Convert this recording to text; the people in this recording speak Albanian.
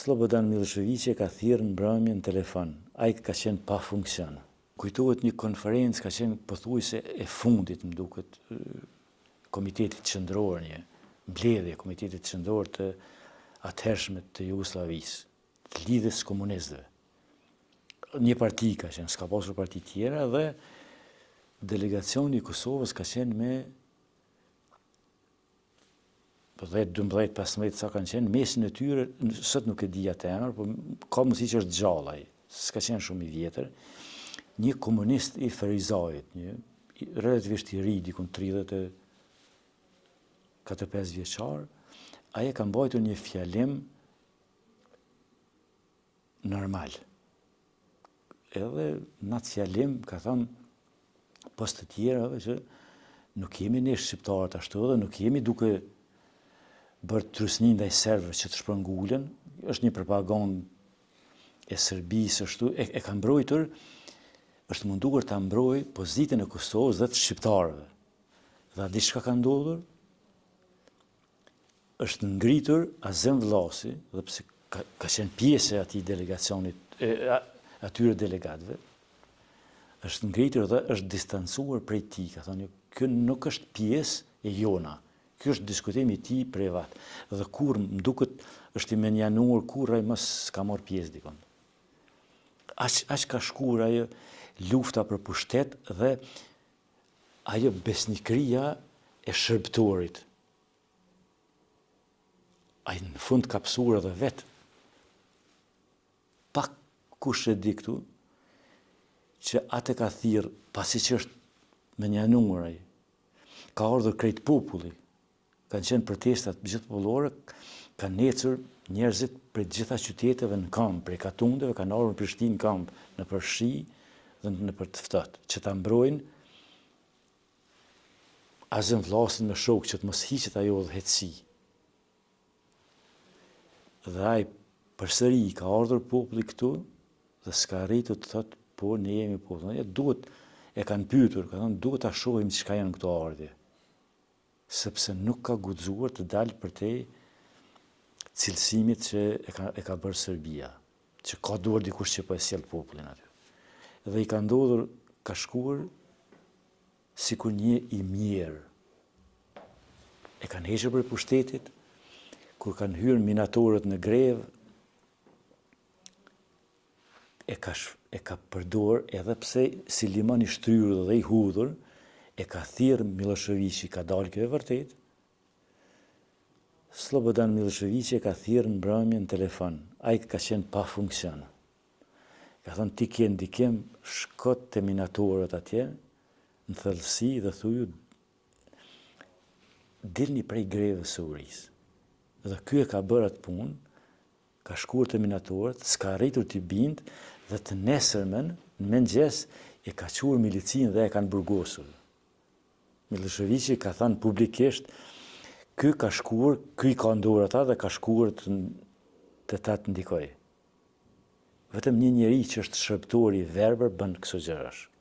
Slobodan Miloševići ka thirrë mbrëmjen në telefon. Ai ka qenë pa funksion. Kujtohet një konferencë ka qenë pothuajse e fundit, më duket, Komitetit Qendror, një mbledhje e Komitetit Qendror të atëhershme të Jugosllavisë, të lidhjes komunistëve. Një parti ka qenë, s'ka pasur parti tjera, dhe delegacioni i Kosovës ka qenë me 10, 12, 15 sa kanë qenë, mesin e tyre, sot nuk e di atë emër, por ka mundësi që është gjallë ai, s'ka qenë shumë i vjetër, një komunist i Ferizajit, një relativisht i ri, dikun 34-35 vjeçar, ai e ka mbajtur një fjalim normal. Edhe në atë fjalim ka thënë pas të tjerave që nuk jemi ne shqiptarët ashtu, dhe nuk jemi duke bërë trusni ndaj serbëve që të shpërngulen, është një propagandë e Serbisë ashtu, e ka mbrojtur, është munduar ta mbrojë pozitën e Kosovës dhe të shqiptarëve. Dhe a di çka ka ndodhur? Është ngritur Azem Vllasi, dhe pse ka qenë pjesë e atij delegacionit, atyre delegatëve, është ngritur dhe është distancuar prej tij, ka thënë, kjo nuk është pjesë e jona. Ky është diskutimi i tij privat. Dhe kur më duket është i menjanuar, kur ai mos ka marrë pjesë dikon. Aq ka shkuar ajo lufta për pushtet dhe ajo besnikëria e shërbëtorit. Ai në fund ka psuar edhe vetë. Pak kush e di këtu që atë ka thirrë, pasi që është menjanuar ai, ka ardhur krejt populli. Kanë qenë protestat gjithë popullore, kanë ecur njerëzit prej gjitha qyteteve në kamp, prej Katundeve, kanë ardhur në Prishtinë në kamp, nëpër shi dhe nëpër të ftohtë, që ta mbrojnë Azem Vllasin me shok që të mos hiqet ajo udhëheqësi. Dhe ai përsëri ka ardhur populli këtu dhe s'ka arritur të thotë po ne jemi popull. Duhet, e kanë pyetur, ka thënë duhet ta shohim çka janë këto ardhje. Sepse nuk ka guxuar të dalë përtej cilësimit që e ka bërë Serbia, që ka duar dikush që po e sjell popullin aty. Dhe i ka ndodhur, ka shkuar sikur një i mjerë. E kanë hequr për pushtetit, kur kanë hyrë minatorët në grevë, e ka përdor, edhe pse si liman i shtryrë dhe i hudhur, e ka thirrë Miloševići, ka dalë kjo e vërtet. Slobodan Miloševići ka thirrë mbrëmjen në telefon. Ai ka qenë pa funksion. Ka thënë ti ke ndikim, shko te minatorët atje, në thellësi dhe thuju dilni prej grevës së urisë. Dhe ky e ka bërë atë punë, ka shkuar te minatorët, s'ka arritur t'i bindë, dhe të nesërmen, në mëngjes, e ka quajtur milicinë dhe e kanë burgosur. Miloševići ka thënë publikisht, ky ka shkuar, ky ka ndorë ata dhe ka shkuar të ta të ndikoj. Vetëm një njeri që është shërbëtor i verbër bën këso gjërash.